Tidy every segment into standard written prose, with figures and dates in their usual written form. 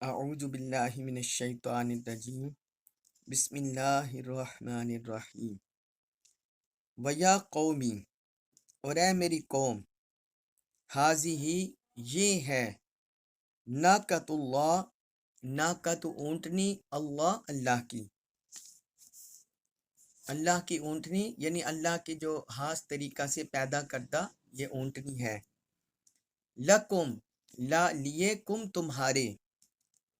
اعوذ باللہ من الشیطان الرجیم بسم اللہ الرحمن الرحیم ویا قومی اور اے میری قوم حاذی یہ ہے ناقۃ اللہ ناقۃ اونٹنی اللہ کی اونٹنی یعنی اللہ کے جو خاص طریقہ سے پیدا کردہ یہ اونٹنی ہے لکم لا لیے کم تمہارے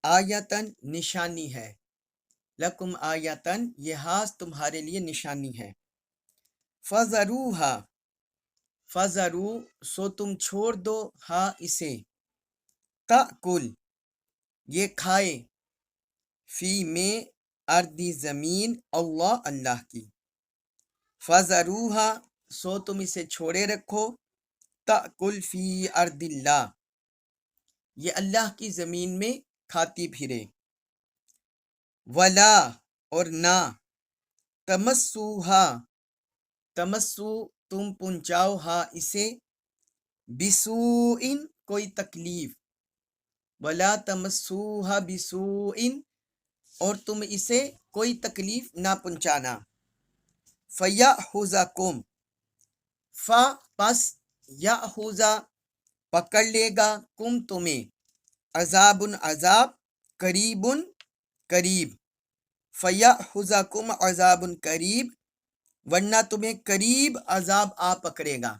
آیتن نشانی ہے لکم آیتن یہ خاص تمہارے لیے نشانی ہے فَذَرُوہا فَذَرُو سو تم چھوڑ دو ہا اسے تَأْکُل یہ کھائے فی میں اردی زمین اللہ کی فَذَرُوہا سو تم اسے چھوڑے رکھو تَأْکُل فی ارض اللہ یہ اللہ کی زمین میں کھاتی پھرے ولا اور نہ تمسوہا تمسو تم پہنچاؤ ہا اسے بسوئن کوئی تکلیف ولا تمسوہا بسوئن اور تم اسے کوئی تکلیف نہ پہنچانا فَيَأْخُذَكُمْ پس یأخذا پکڑ لے گا کم تمہیں عذاب قریب فَيَأْخُذَكُمْ عذاب قریب ورنہ تمہیں قریب عذاب آ پکڑے گا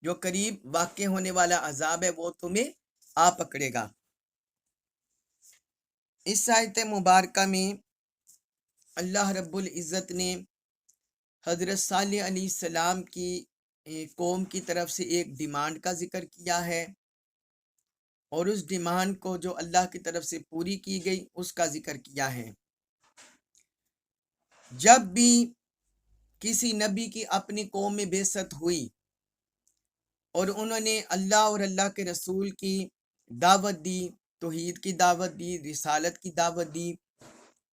جو قریب واقع ہونے والا عذاب ہے وہ تمہیں آ پکڑے گا۔ اس آیت مبارکہ میں اللہ رب العزت نے حضرت صالح علیہ السلام کی قوم کی طرف سے ایک ڈیمانڈ کا ذکر کیا ہے اور اس ڈیمانڈ کو جو اللہ کی طرف سے پوری کی گئی اس کا ذکر کیا ہے۔ جب بھی کسی نبی کی اپنی قوم میں بعثت ہوئی اور انہوں نے اللہ اور اللہ کے رسول کی دعوت دی، توحید کی دعوت دی، رسالت کی دعوت دی،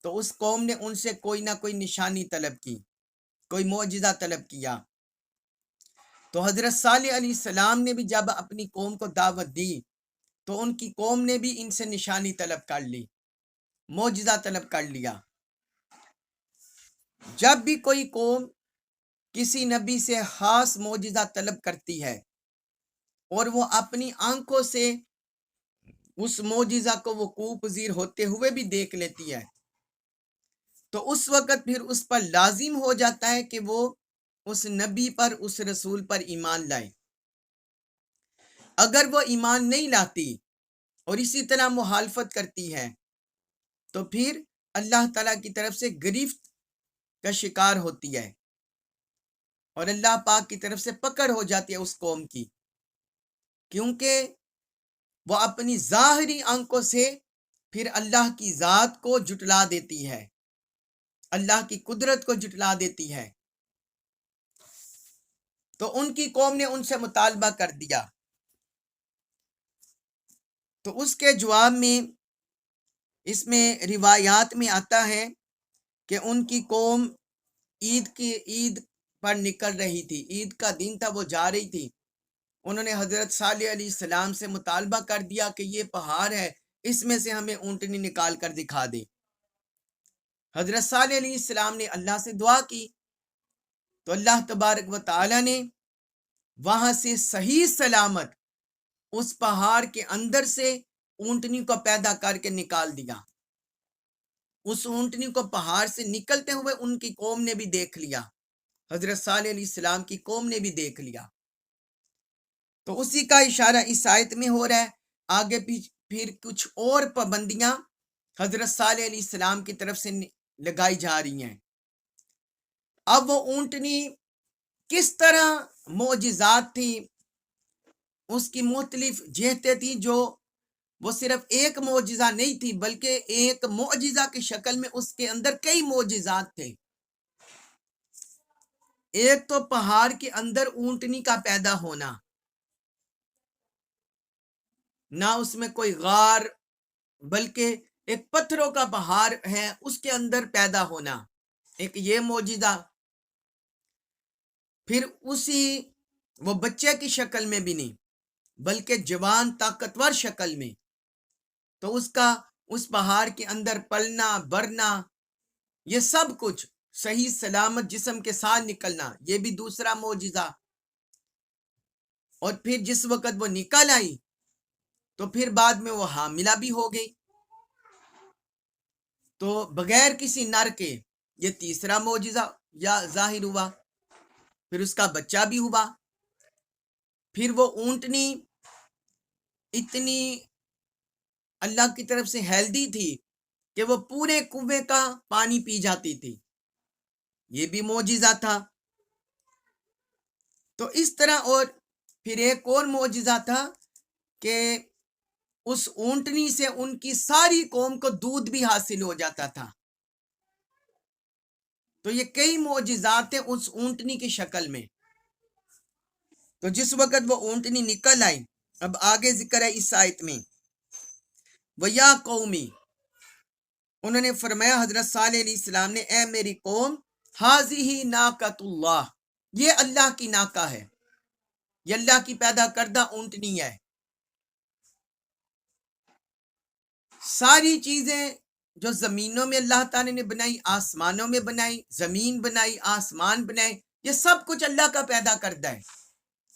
تو اس قوم نے ان سے کوئی نہ کوئی نشانی طلب کی، کوئی معجزہ طلب کیا۔ تو حضرت صالح علیہ السلام نے بھی جب اپنی قوم کو دعوت دی تو ان کی قوم نے بھی ان سے نشانی طلب کر لی، معجزہ طلب کر لیا۔ جب بھی کوئی قوم کسی نبی سے خاص معجزہ طلب کرتی ہے اور وہ اپنی آنکھوں سے اس معجزہ کو وقوع پذیر ہوتے ہوئے بھی دیکھ لیتی ہے تو اس وقت پھر اس پر لازم ہو جاتا ہے کہ وہ اس نبی پر، اس رسول پر ایمان لائے۔ اگر وہ ایمان نہیں لاتی اور اسی طرح مخالفت کرتی ہے تو پھر اللہ تعالیٰ کی طرف سے گرفت کا شکار ہوتی ہے اور اللہ پاک کی طرف سے پکڑ ہو جاتی ہے اس قوم کی، کیونکہ وہ اپنی ظاہری آنکھوں سے پھر اللہ کی ذات کو جھٹلا دیتی ہے، اللہ کی قدرت کو جھٹلا دیتی ہے۔ تو ان کی قوم نے ان سے مطالبہ کر دیا، تو اس کے جواب میں اس میں روایات میں آتا ہے کہ ان کی قوم عید پر نکل رہی تھی، عید کا دن تھا، وہ جا رہی تھی۔ انہوں نے حضرت صالح علیہ السلام سے مطالبہ کر دیا کہ یہ پہاڑ ہے، اس میں سے ہمیں اونٹنی نکال کر دکھا دے۔ حضرت صالح علیہ السلام نے اللہ سے دعا کی تو اللہ تبارک و تعالی نے وہاں سے صحیح سلامت اس پہاڑ کے اندر سے اونٹنی کو پیدا کر کے نکال دیا۔ اس اونٹنی کو پہاڑ سے نکلتے ہوئے ان کی قوم نے بھی دیکھ لیا، حضرت صالح علیہ السلام کی قوم نے بھی دیکھ لیا۔ تو اسی کا اشارہ اس آیت میں ہو رہا ہے۔ آگے پھر کچھ اور پابندیاں حضرت صالح علیہ السلام کی طرف سے لگائی جا رہی ہیں۔ اب وہ اونٹنی کس طرح معجزات تھی، اس کی مختلف جہتیں تھیں، جو وہ صرف ایک معجزہ نہیں تھی بلکہ ایک معجزہ کی شکل میں اس کے اندر کئی معجزات تھے۔ ایک تو پہاڑ کے اندر اونٹنی کا پیدا ہونا، نہ اس میں کوئی غار بلکہ ایک پتھروں کا پہاڑ ہے، اس کے اندر پیدا ہونا، ایک یہ معجزہ۔ پھر اسی وہ بچے کی شکل میں بھی نہیں بلکہ جوان طاقتور شکل میں، تو اس کا اس پہاڑ کے اندر پلنا بڑھنا، یہ سب کچھ صحیح سلامت جسم کے ساتھ نکلنا، یہ بھی دوسرا معجزہ۔ اور پھر جس وقت وہ نکل آئی تو پھر بعد میں وہ حاملہ بھی ہو گئی، تو بغیر کسی نر کے یہ تیسرا معجزہ یا ظاہر ہوا۔ پھر اس کا بچہ بھی ہوا۔ پھر وہ اونٹنی اتنی اللہ کی طرف سے ہیلدی تھی کہ وہ پورے کنویں کا پانی پی جاتی تھی، یہ بھی معجزہ تھا۔ تو اس طرح، اور پھر ایک اور معجزہ تھا کہ اس اونٹنی سے ان کی ساری قوم کو دودھ بھی حاصل ہو جاتا تھا۔ تو یہ کئی معجزات ہیں اس اونٹنی کی شکل میں۔ تو جس وقت وہ اونٹنی نکل آئی، اب آگے ذکر ہے اس آیت میں، وَيَا قَوْمِ، انہوں نے فرمایا حضرت صالح علیہ السلام نے، اے میری قوم، ہَذِهِ نَاقَةُ اللَّهِ، یہ اللہ کی ناکہ ہے، یہ اللہ کی پیدا کردہ اونٹنی ہے۔ ساری چیزیں جو زمینوں میں اللہ تعالی نے بنائی، آسمانوں میں بنائی، زمین بنائی، آسمان بنائے، یہ سب کچھ اللہ کا پیدا کردہ ہے،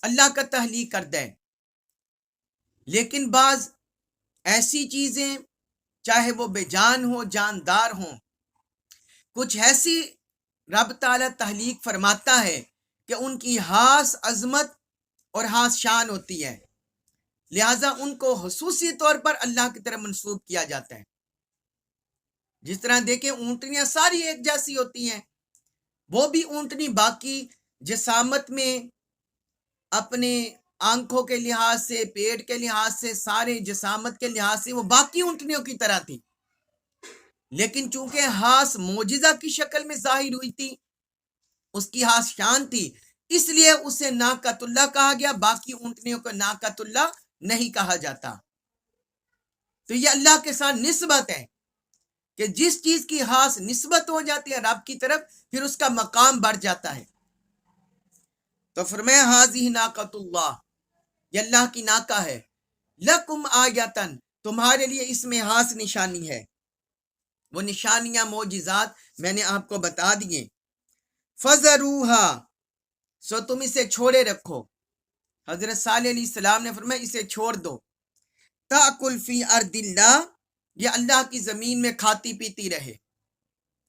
اللہ کا تخلیق کردہ ہے۔ لیکن بعض ایسی چیزیں، چاہے وہ بے جان ہو، جاندار ہوں، کچھ ایسی رب تعالیٰ تخلیق فرماتا ہے کہ ان کی خاص عظمت اور خاص شان ہوتی ہے، لہٰذا ان کو خصوصی طور پر اللہ کی طرف منسوب کیا جاتا ہے۔ جس طرح دیکھیں اونٹنیاں ساری ایک جیسی ہوتی ہیں، وہ بھی اونٹنی باقی جسامت میں اپنے آنکھوں کے لحاظ سے، پیٹ کے لحاظ سے، سارے جسامت کے لحاظ سے وہ باقی اونٹنیوں کی طرح تھی، لیکن چونکہ خاص معجزہ کی شکل میں ظاہر ہوئی تھی، اس کی خاص شان تھی، اس لیے اسے ناقۃ اللہ کہا گیا، باقی اونٹنیوں کو ناقۃ اللہ نہیں کہا جاتا۔ تو یہ اللہ کے ساتھ نسبت ہے کہ جس چیز کی خاص نسبت ہو جاتی ہے رب کی طرف، پھر اس کا مقام بڑھ جاتا ہے۔ تو فرمایا ہاذہ ناقۃ اللہ، یہ اللہ کی ناکہ ہے، لکم آیتن، تمہارے لیے اس میں خاص نشانی ہے۔ وہ نشانیاں، معجزات میں نے آپ کو بتا دیے۔ فذروہا، سو تم اسے چھوڑے رکھو۔ حضرت صالح علیہ السلام نے فرمایا اسے چھوڑ دو۔ تأکل فی ارض اللہ، یہ اللہ کی زمین میں کھاتی پیتی رہے،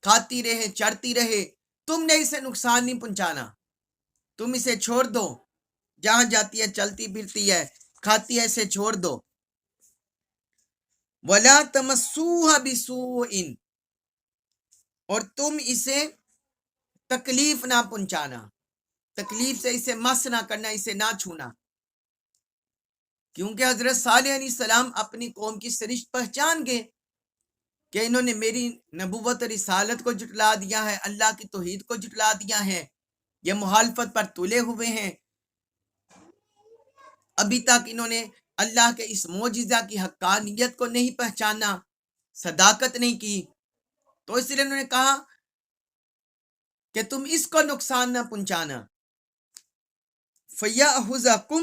کھاتی رہے، چرتی رہے، تم نے اسے نقصان نہیں پہنچانا، تم اسے چھوڑ دو، جہاں جاتی ہے چلتی پھرتی ہے، کھاتی ہے، اسے چھوڑ دو۔ وَلَا تَمَسُّوهَا بِسُوءٍ، اور تم اسے تکلیف نہ پہنچانا، تکلیف سے اسے مس نہ کرنا، اسے نہ چھونا، کیونکہ حضرت صالح علیہ السلام اپنی قوم کی سرشت پہچان گئے کہ انہوں نے میری نبوت اور رسالت کو جھٹلا دیا ہے، اللہ کی توحید کو جھٹلا دیا ہے، یہ مخالفت پر تلے ہوئے ہیں، ابھی تک انہوں نے اللہ کے اس معجزہ کی حقانیت کو نہیں پہچانا، صداقت نہیں کی، تو اس لیے انہوں نے کہا کہ تم اس کو نقصان نہ پہنچانا۔ فَيَأْخُذَكُمْ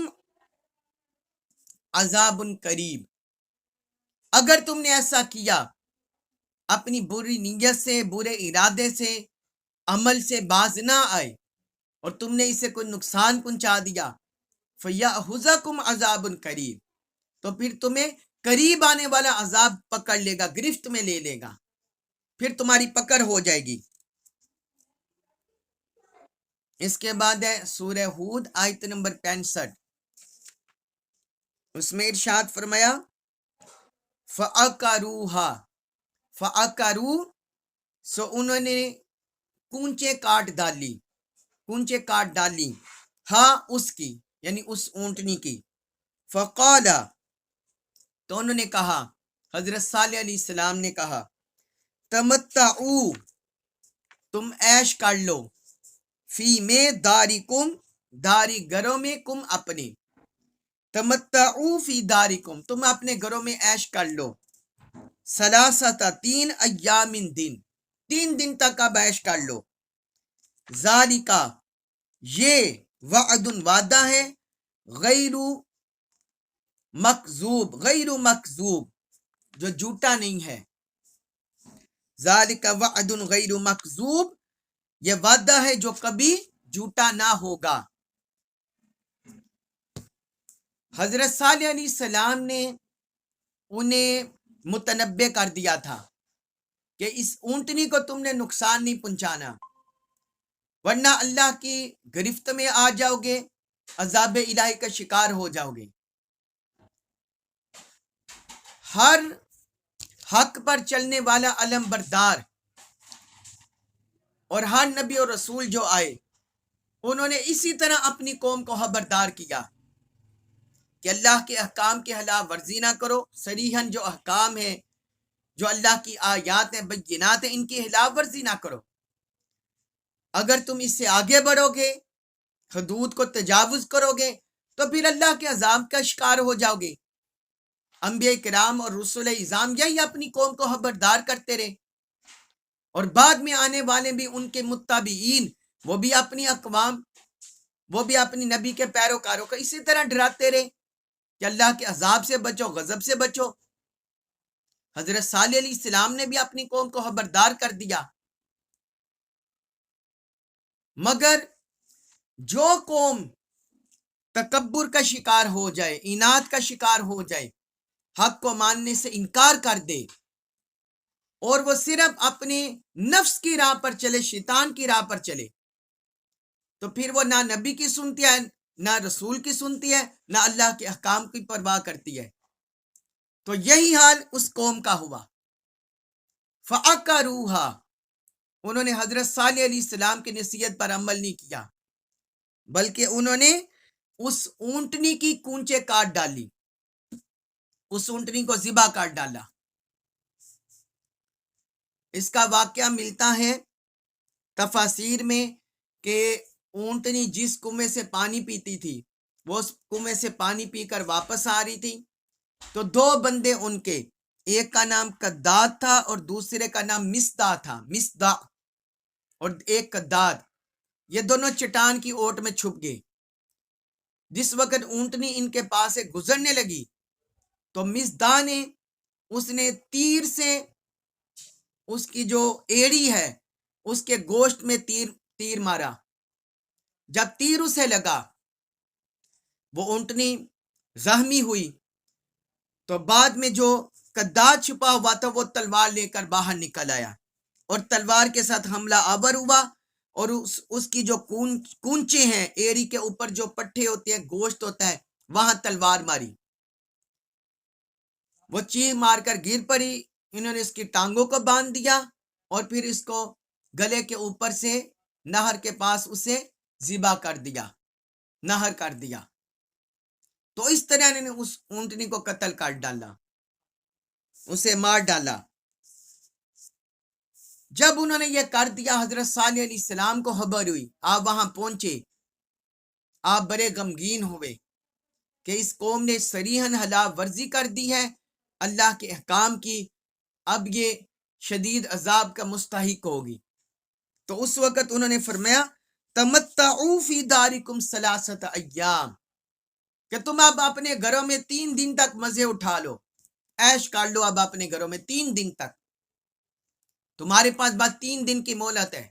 عذاب قریب، اگر تم نے ایسا کیا، اپنی بری نیت سے، برے ارادے سے، عمل سے باز نہ آئے اور تم نے اسے کوئی نقصان پہنچا دیا، فَيَأْخُذَكُمْ عذاب قریب، تو پھر تمہیں قریب آنے والا عذاب پکڑ لے گا، گرفت میں لے لے گا، پھر تمہاری پکڑ ہو جائے گی۔ اس کے بعد ہے سورہ ہود آیت نمبر 65، اس میں ارشاد فرمایا فَأَقَرُوهَا، فَأَقَرُوا، سو انہوں نے کونچے کاٹ ڈالی، کونچے کاٹ ڈالی، ہاں اس کی، یعنی اس اونٹنی کی، فقال، تو انہوں نے کہا، حضرت صالح علیہ السلام نے کہا، تمتعوا، تم عیش کر لو، فی میں دارکم، داری گھروں میں، کم اپنے، تمتعوا فی دارکم، تم اپنے گھروں میں عیش کر لو، ثلاثۃ، 3 ایام، دن، 3 دن تک اب عیش کر لو، ذالک، یہ وعد، وعدہ ہے، غیر مکذوب، غیر مکذوب، جو جھوٹا نہیں ہے. ذالک وعد غیر مکذوب، یہ وعدہ ہے جو کبھی جھوٹا نہ ہوگا. حضرت صالح علیہ السلام نے انہیں متنبع کر دیا تھا کہ اس اونٹنی کو تم نے نقصان نہیں پہنچانا، ورنہ اللہ کی گرفت میں آ جاؤ گے، عذاب الہی کا شکار ہو جاؤ گے. ہر حق پر چلنے والا علم بردار اور ہر نبی اور رسول جو آئے، انہوں نے اسی طرح اپنی قوم کو خبردار کیا کہ اللہ کے احکام کی خلاف ورزی نہ کرو. صریحاً جو احکام ہیں، جو اللہ کی آیات ہیں، بینات ہیں، ان کی خلاف ورزی نہ کرو. اگر تم اس سے آگے بڑھو گے، حدود کو تجاوز کرو گے، تو پھر اللہ کے عذاب کا شکار ہو جاؤ گے. انبیاء کرام اور رسول اعظام یہی اپنی قوم کو خبردار کرتے رہے، اور بعد میں آنے والے بھی ان کے متبعین، وہ بھی اپنی اقوام، وہ بھی اپنی نبی کے پیروکاروں کو اسی طرح ڈراتے رہے کہ اللہ کے عذاب سے بچو، غضب سے بچو. حضرت صالح علیہ السلام نے بھی اپنی قوم کو خبردار کر دیا. مگر جو قوم تکبر کا شکار ہو جائے، اناد کا شکار ہو جائے، حق کو ماننے سے انکار کر دے، اور وہ صرف اپنے نفس کی راہ پر چلے، شیطان کی راہ پر چلے، تو پھر وہ نہ نبی کی سنتی ہے، نہ رسول کی سنتی ہے، نہ اللہ کے احکام کی پرواہ کرتی ہے. تو یہی حال اس قوم کا ہوا. فَعَقَرُوهَا، انہوں نے حضرت صالح علیہ السلام کی نصیحت پر عمل نہیں کیا، بلکہ انہوں نے اس اونٹنی کی کونچے کاٹ ڈالی، اس اونٹنی کو ذبح کر ڈالا. اس کا واقعہ ملتا ہے تفاسیر میں کہ اونٹنی جس کنویں سے پانی پیتی تھی، وہ اس کنویں سے پانی پی کر واپس آ رہی تھی، تو دو بندے ان کے، ایک کا نام قداد تھا اور دوسرے کا نام مصدع تھا، مصدع اور ایک قداد، یہ دونوں چٹان کی اوٹ میں چھپ گئے. جس وقت اونٹنی ان کے پاس سے گزرنے لگی تو مصدع نے، اس نے تیر سے اس کی جو ایڑی ہے اس کے گوشت میں تیر مارا. جب تیر اسے لگا، وہ اونٹنی زخمی ہوئی، تو بعد میں جو قداد چھپا ہوا تھا وہ تلوار لے کر باہر نکل آیا اور تلوار کے ساتھ حملہ آور ہوا، اور اس کی جو کونچے ہیں، ایڑی کے اوپر جو پٹھے ہوتے ہیں، گوشت ہوتا ہے، وہاں تلوار ماری. وہ چیخ مار کر گر پڑی. انہوں نے اس کی ٹانگوں کو باندھ دیا اور پھر اس کو گلے کے اوپر سے نہر کے پاس اسے ذبح کر دیا، نہر کر دیا. تو اس طرح انہوں نے اس اونٹنی کو قتل کر ڈالا، اسے مار ڈالا. جب انہوں نے یہ کر دیا، حضرت صالح علیہ السلام کو خبر ہوئی، آپ وہاں پہنچے، آپ بڑے غمگین ہوئے کہ اس قوم نے صریحاً خلاف ورزی کر دی ہے اللہ کے احکام کی، اب یہ شدید عذاب کا مستحق ہوگی. تو اس وقت انہوں نے فرمایا تمتعوا فی دارکم ثلاثۃ ایام، کہ تم اب اپنے گھروں میں 3 دن تک مزے اٹھا لو، عیش کر لو. اب اپنے گھروں میں 3 دن تک، تمہارے پاس بس 3 دن کی مہلت ہے.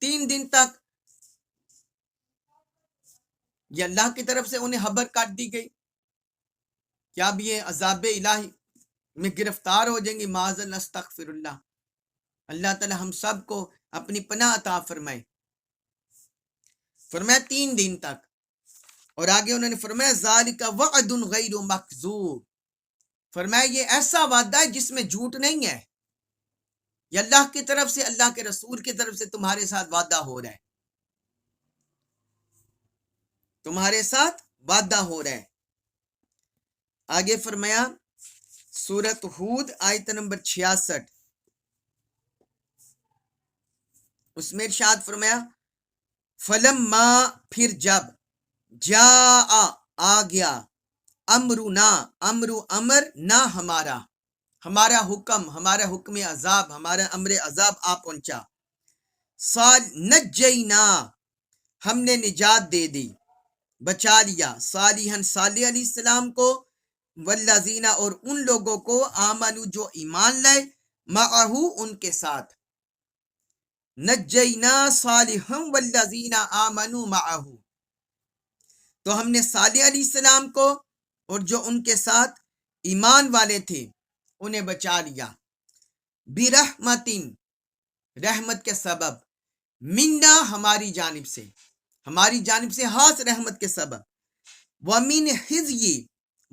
3 دن تک یہ اللہ کی طرف سے انہیں خبر کر دی گئی کہ اب یہ عذاب الہی میں گرفتار ہو جائیں گے. معاذ اللہ، استغفر اللہ. اللہ تعالی ہم سب کو اپنی پناہ عطا فرمائے. فرمایا 3 دن تک، اور آگے انہوں نے فرمایا ذالک وعد غیر مکذوب، فرمایا یہ ایسا وعدہ ہے جس میں جھوٹ نہیں ہے. یہ اللہ کی طرف سے، اللہ کے رسول کی طرف سے تمہارے ساتھ وعدہ ہو رہا ہے، تمہارے ساتھ وعدہ ہو رہا ہے. آگے فرمایا سورۃ ہود آیت نمبر 66، اس میں ارشاد فرمایا فلما، پھر جب، جاء، آ گیا، امرنا، امر نہ ہمارا، ہمارا حکم، ہمارا حکم عذاب، ہمارا امر عذاب آ پہنچا. نجینا، ہم نے نجات دے دی، بچا لیا، صالحاً، صالح علیہ السلام کو، والذین اور ان لوگوں کو آمنو جو ایمان لائے معہو ان کے ساتھ نجینا صالحا والذین آمنوا معہو تو ہم نے صالح علیہ السلام کو اور جو ان کے ساتھ ایمان والے تھے انہیں بچا لیا برحمتن رحمت کے سبب منا ہماری جانب سے خاص رحمت کے سبب ومن خزی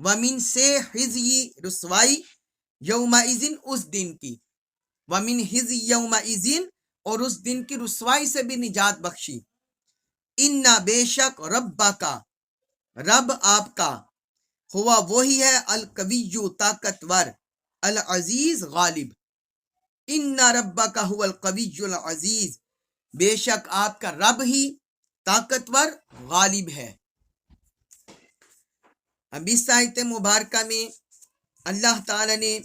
ومن سے خزی رسوائی یومئذ اس دن کی ومن خزی یومئذ اور اس دن کی رسوائی سے بھی نجات بخشی انا بے شک رب کا رب آپ کا ہوا وہی ہے القوی طاقتور العزیز غالب انا رب کا ہوا القوی العزیز بے شک آپ کا رب ہی طاقتور غالب ہے۔ اب اس آیت مبارکہ میں اللہ تعالی نے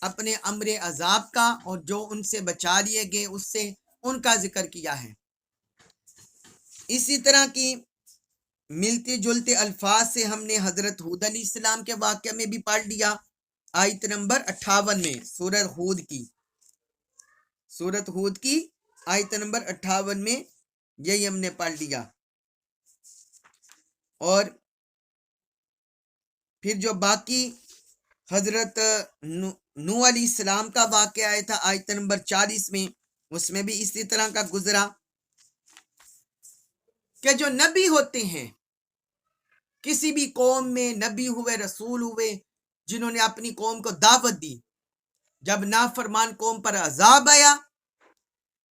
اپنے امر عذاب کا اور جو ان سے بچا لیے گئے اس سے ان کا ذکر کیا ہے۔ اسی طرح کی ملتے جلتے الفاظ سے ہم نے حضرت ہود علیہ السلام کے واقعہ میں بھی پڑھ لیا، آیت نمبر 58 میں سورت ہود کی آیت نمبر 58 میں یہی ہم نے پڑھ لیا۔ اور پھر جو باقی حضرت نوح علیہ السلام کا واقعہ آیا تھا آیت نمبر 40 میں، اس میں بھی اسی طرح کا گزرا کہ جو نبی ہوتے ہیں کسی بھی قوم میں، نبی ہوئے رسول ہوئے جنہوں نے اپنی قوم کو دعوت دی، جب نافرمان قوم پر عذاب آیا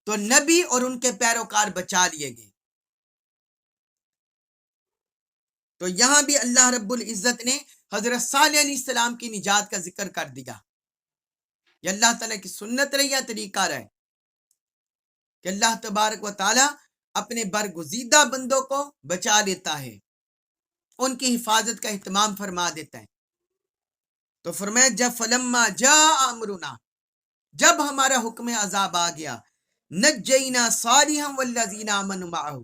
تو نبی اور ان کے پیروکار بچا لیے گئے۔ تو یہاں بھی اللہ رب العزت نے حضرت صالح علیہ السلام کی نجات کا ذکر کر دیا۔ یہ اللہ تعالیٰ کی سنت رہی ہے، طریقہ رہے کہ اللہ تبارک و تعالیٰ اپنے برگزیدہ بندوں کو بچا لیتا ہے، ان کی حفاظت کا اہتمام فرما دیتا ہے۔ تو فرمایا جب فلما جاء امرنا، جب ہمارا حکم عذاب آ گیا، نجینا صالحا والذین آمنوا معہ،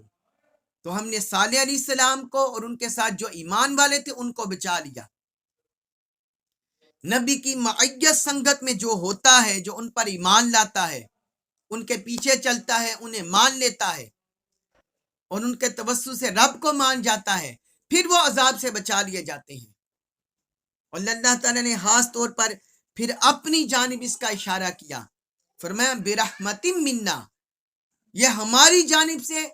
تو ہم نے صالح علیہ السلام کو اور ان کے ساتھ جو ایمان والے تھے ان کو بچا لیا۔ نبی کی معیت سنگت میں جو ہوتا ہے، جو ان پر ایمان لاتا ہے، ان کے پیچھے چلتا ہے، انہیں مان لیتا ہے اور ان کے توسط سے رب کو مان جاتا ہے، پھر وہ عذاب سے بچا لیے جاتے ہیں۔ اور اللہ تعالیٰ نے خاص طور پر پھر اپنی جانب اس کا اشارہ کیا، فرمایا برحمت منا، یہ ہماری جانب سے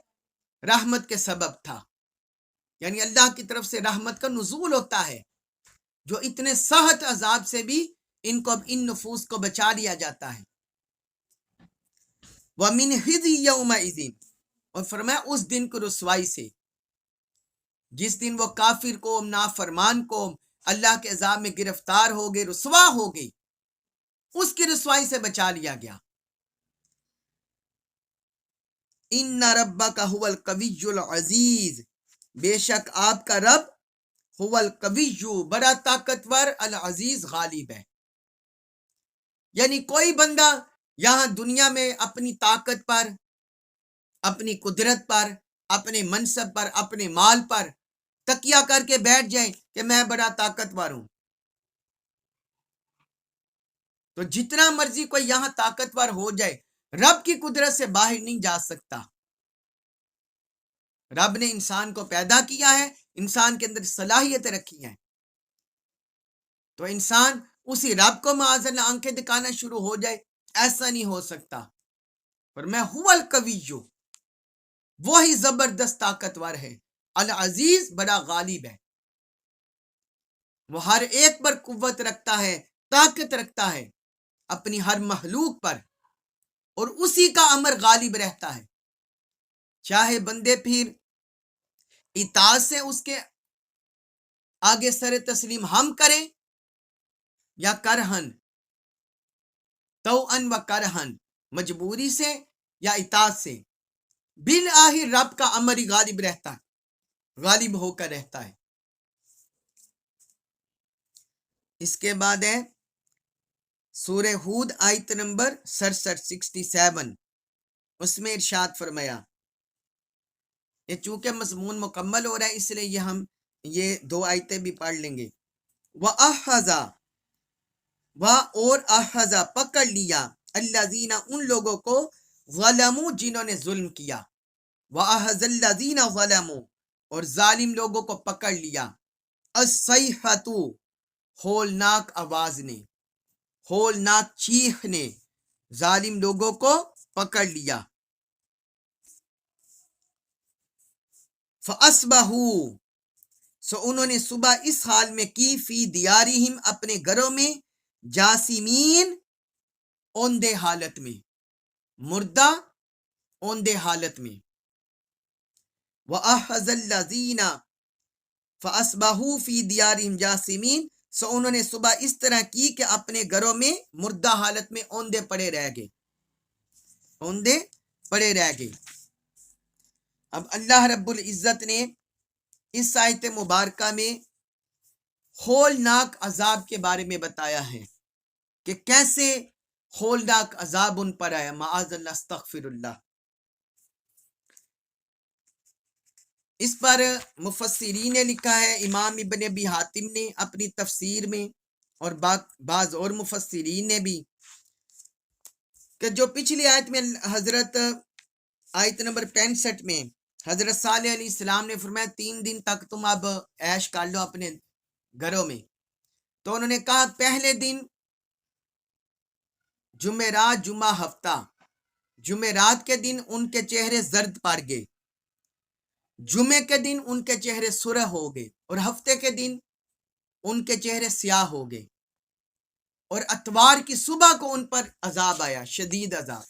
رحمت کے سبب تھا، یعنی اللہ کی طرف سے رحمت کا نزول ہوتا ہے جو اتنے سخت عذاب سے بھی ان نفوس کو بچا لیا جاتا ہے۔ وَمِنْ خِزْيِ يَوْمَئِذٍ، اور فرمایا اس دن کو رسوائی سے، جس دن وہ کافر قوم، نافرمان قوم اللہ کے عذاب میں گرفتار ہو گئے، رسوا ہو گئی، اس کی رسوائی سے بچا لیا گیا۔ ان ربک هو القوی العزیز، بے شک آپ کا رب هو القوی، بڑا طاقتور، العزیز غالب ہے۔ یعنی کوئی بندہ یہاں دنیا میں اپنی طاقت پر، اپنی قدرت پر، اپنے منصب پر، اپنے مال پر تکیہ کر کے بیٹھ جائے کہ میں بڑا طاقتور ہوں، تو جتنا مرضی کوئی یہاں طاقتور ہو جائے، رب کی قدرت سے باہر نہیں جا سکتا۔ رب نے انسان کو پیدا کیا ہے، انسان کے اندر صلاحیتیں رکھی ہیں، تو انسان اسی رب کو معاذ اللہ آنکھیں دکھانا شروع ہو جائے، ایسا نہیں ہو سکتا۔ پر میں هو القوی، وہی زبردست طاقتور ہے، العزیز بڑا غالب ہے، وہ ہر ایک پر قوت رکھتا ہے، طاقت رکھتا ہے اپنی ہر مخلوق پر، اور اسی کا امر غالب رہتا ہے، چاہے بندے پھر اطاعت سے اس کے آگے سر تسلیم ہم کریں یا کرہن، توأن و کرہن، مجبوری سے یا اطاعت سے، بالآخر رب کا امر ہی غالب رہتا ہے، غالب ہو کر رہتا ہے۔ اس کے بعد ہے سورہ ہود آیت نمبر 67، اس میں ارشاد فرمایا، یہ چونکہ مضمون مکمل ہو رہا ہے اس لیے ہم یہ 2 آیتیں بھی پڑھ لیں گے۔ وَأَخَذَ اور اخذا پکڑ لیا الذین ان لوگوں کو ظلموا جنہوں نے ظلم کیا وَأَخَذَ الذین ظلموا اور ظالم لوگوں کو پکڑ لیا الصیحۃ ہولناک آواز نے ہولناک چیخ نے ظالم لوگوں کو پکڑ لیا فَأَصْبَحُوا سو انہوں نے صبح اس حال میں کی فی دیارہم اپنے گھروں میں جاسمین اوندے حالت میں مردہ اوندے حالت میں وَأَخَذَ الَّذِينَ فَأَصْبَحُوا فِي دِيَارِهِمْ جَاثِمِينَ سو انہوں نے صبح اس طرح کی کہ اپنے گھروں میں مردہ حالت میں اوندے پڑے رہ گئے اوندے پڑے رہ گئے۔ اب اللہ رب العزت نے اس آیت مبارکہ میں ہولناک عذاب کے بارے میں بتایا ہے کہ کیسے ہولناک عذاب ان پر آیا، معاذ اللہ استغفر اللہ۔ اس پر مفسرین نے لکھا ہے، امام ابن ابی حاتم نے اپنی تفسیر میں اور بعض اور مفسرین نے بھی، کہ جو پچھلی آیت میں حضرت آیت نمبر 65 میں حضرت صالح علیہ السلام نے فرمایا 3 دن تک تم اب عیش کر لو اپنے گھروں میں، تو انہوں نے کہا پہلے دن جمعرات جمعہ ہفتہ، جمعرات کے دن ان کے چہرے زرد پڑ گئے، جمعے کے دن ان کے چہرے سرخ ہو گئے، اور ہفتے کے دن ان کے چہرے سیاہ ہو گئے، اور اتوار کی صبح کو ان پر عذاب آیا، شدید عذاب،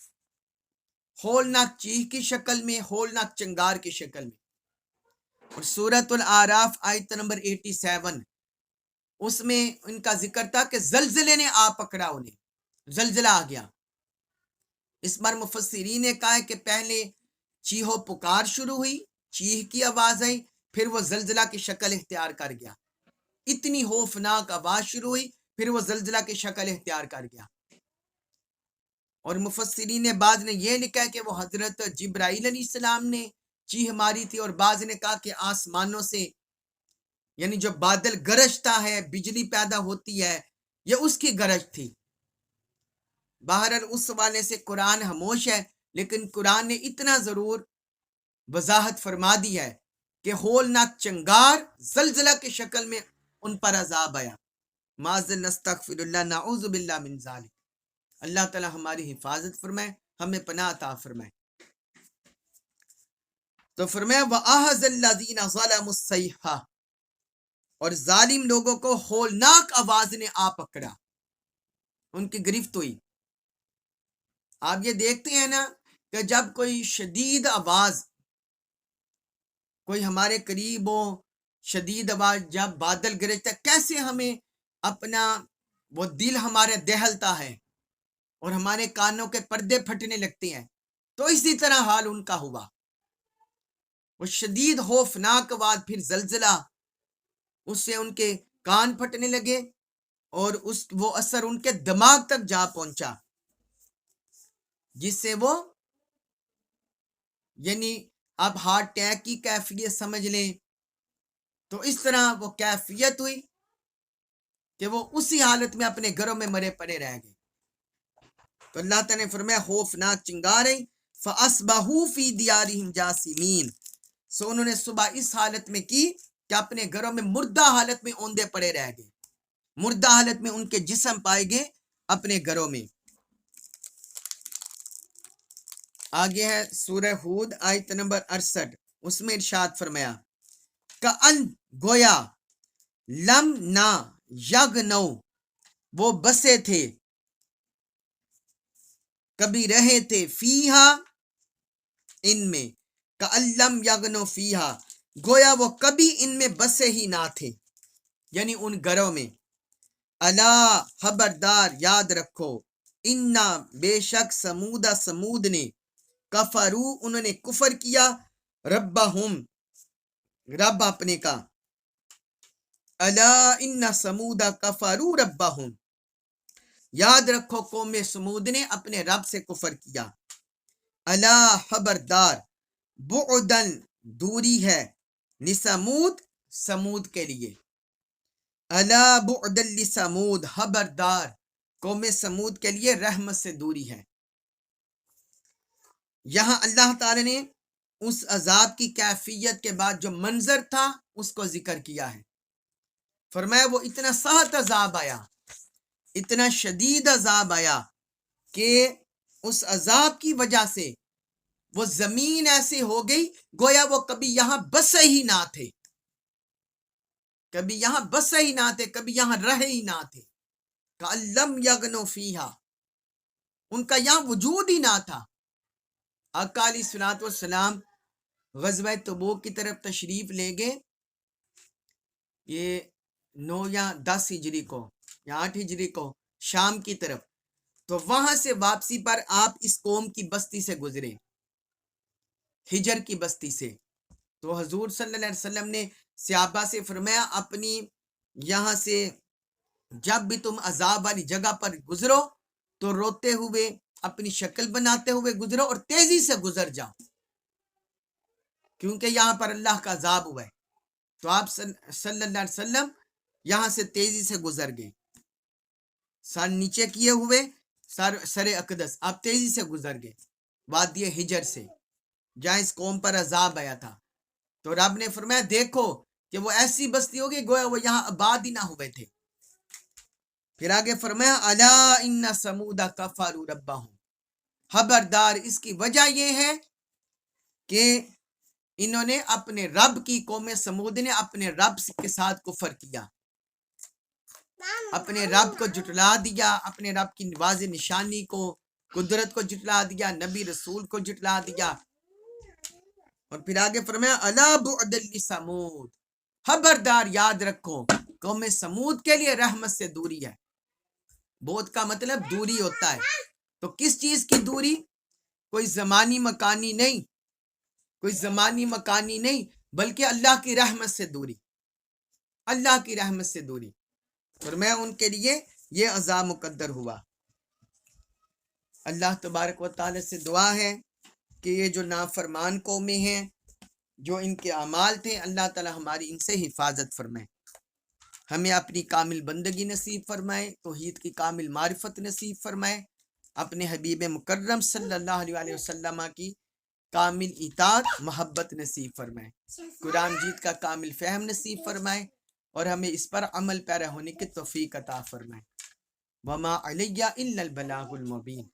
ہولناک چیخ کی شکل میں، ہولناک چنگار کی شکل میں۔ اور سورۃ الاعراف آیت نمبر 87 اس میں ان کا ذکر تھا کہ زلزلے نے آ پکڑا، انہیں زلزلہ آ گیا۔ اس بار مفسرین نے کہا ہے کہ پہلے چیخو پکار شروع ہوئی، چیخ کی آواز آئی، پھر وہ زلزلہ کی شکل اختیار کر گیا، اتنی خوفناک آواز شروع ہوئی، پھر وہ زلزلہ کی شکل اختیار کر گیا۔ اور مفسرین نے بعض نے یہ لکھا ہے کہ وہ حضرت جبرائیل علیہ السلام نے چیخ ماری تھی، اور بعض نے کہا کہ آسمانوں سے یعنی جو بادل گرجتا ہے، بجلی پیدا ہوتی ہے، یہ اس کی گرج تھی۔ بہرحال اس حوالے سے قرآن خاموش ہے، لیکن قرآن نے اتنا ضرور وضاحت فرما دی ہے کہ ہولناک چنگار زلزلہ کی شکل میں ان پر عذاب آیا، معاذ اللہ استغفر اللہ نعوذ باللہ من ذالک۔ اللہ تعالی ہماری حفاظت فرمائے، ہمیں پناہ عطا فرمائے۔ تو فرمایا وَأَخَذَ الَّذِينَ ظَلَمُوا الصَّيْحَةَ اور ظالم لوگوں کو ہولناک آواز نے آ پکڑا، ان کی گرفت ہوئی۔ آپ یہ دیکھتے ہیں نا کہ جب کوئی شدید آواز کوئی ہمارے قریب ہو، شدید آواز جب بادل گرجتا ہے، کیسے ہمیں اپنا وہ دل ہمارے دہلتا ہے اور ہمارے کانوں کے پردے پھٹنے لگتے ہیں، تو اسی طرح حال ان کا ہوا۔ وہ شدید خوفناک آواز، پھر زلزلہ، اس سے ان کے کان پھٹنے لگے، اور وہ اثر ان کے دماغ تک جا پہنچا، جس سے وہ یعنی اب ہارٹ اٹیک کی کیفیت سمجھ لیں، تو اس طرح وہ کیفیت ہوئی کہ وہ اسی حالت میں اپنے گھروں میں مرے پڑے رہ گئے۔ تو اللہ تعالیٰ نے فرمایا خوفناک چنگاریں فَأَصْبَحُوا فِي دِيَارِهِمْ جَاثِمِينَ سو انہوں نے صبح اس حالت میں کی کہ اپنے گھروں میں مردہ حالت میں اوندے پڑے رہ گئے، مردہ حالت میں ان کے جسم پائے گئے اپنے گھروں میں۔ آگے ہے سورہ ہود آیت نمبر 68، اس میں ارشاد فرمایا کأن گویا لم نہ یغنو وہ بسے تھے، کبھی رہے تھے، فیہا ان میں، کأن لم یغنو فیہا گویا وہ کبھی ان میں بسے ہی نہ تھے، یعنی ان گھروں میں۔ الا خبردار یاد رکھو، انا بے شک سمود نے، کفرو انہوں نے کفر کیا، ربہم رب اپنے کا، الا ان سمود کفرو ربہم یاد رکھو قوم سمود نے اپنے رب سے کفر کیا، الا خبردار، بعدن دوری ہے، لسمود سمود کے لیے، الا بعد لثمود، خبردار قوم سمود کے لیے رحمت سے دوری ہے۔ یہاں اللہ تعالی نے اس عذاب کی کیفیت کے بعد جو منظر تھا اس کو ذکر کیا ہے۔ فرمایا وہ اتنا سخت عذاب آیا، اتنا شدید عذاب آیا کہ اس عذاب کی وجہ سے وہ زمین ایسی ہو گئی گویا وہ کبھی یہاں بسے ہی نہ تھے، کبھی یہاں بسے ہی نہ تھے، کبھی یہاں رہے ہی نہ تھے۔ کأن لم یغنوا فیہا، ان کا یہاں وجود ہی نہ تھا۔ آقا علیہ الصلوۃ والسلام غزوہ تبوک کی طرف تشریف لے گئے، یہ 9 یا 10 ہجری کو یا 8 ہجری کو شام کی طرف، تو وہاں سے واپسی پر آپ اس قوم کی بستی سے گزرے، ہجر کی بستی سے۔ تو حضور صلی اللہ علیہ وسلم نے صحابہ سے فرمایا اپنی یہاں سے جب بھی تم عذاب والی جگہ پر گزرو تو روتے ہوئے اپنی شکل بناتے ہوئے گزرو اور تیزی سے گزر جاؤ، کیونکہ یہاں پر اللہ کا عذاب ہوا ہے۔ تو آپ صلی اللہ علیہ وسلم یہاں سے تیزی سے گزر گئے، سر نیچے کیے ہوئے، سر اقدس، آپ تیزی سے گزر گئے وادی ہجر سے، جہاں اس قوم پر عذاب آیا تھا۔ تو رب نے فرمایا دیکھو کہ وہ ایسی بستی ہوگی گویا وہ یہاں آباد ہی نہ ہوئے تھے۔ پھر آگے فرمایا الا ان ثمود کفروا ربهم، خبردار اس کی وجہ یہ ہے کہ انہوں نے اپنے رب کی، قوم سمود نے اپنے رب کے ساتھ کفر کیا، اپنے رب کو جھٹلا دیا، اپنے رب کی واضح نشانی کو، قدرت کو جھٹلا دیا، نبی رسول کو جھٹلا دیا۔ اور پھر آگے فرمایا الا بعد لثمود، خبردار یاد رکھو قوم سمود کے لیے رحمت سے دوری ہے۔ بعد کا مطلب دوری ہوتا ہے، تو کس چیز کی دوری؟ کوئی زمانی مکانی نہیں، کوئی زمانی مکانی نہیں، بلکہ اللہ کی رحمت سے دوری، اللہ کی رحمت سے دوری۔ فرمایا ان کے لیے یہ عذاب مقدر ہوا۔ اللہ تبارک و تعالی سے دعا ہے کہ یہ جو نافرمان قومیں ہیں، جو ان کے اعمال تھے، اللہ تعالی ہماری ان سے حفاظت فرمائے، ہمیں اپنی کامل بندگی نصیب فرمائے، توحید کی کامل معرفت نصیب فرمائے، اپنے حبیب مکرم صلی اللہ علیہ وسلم کی کامل اطاعت محبت نصیب فرمائے، قرآن مجید کا کامل فہم نصیب فرمائے، اور ہمیں اس پر عمل پیرا ہونے کی توفیق عطا فرمائے۔ وما علیہ الا البلاغ المبین۔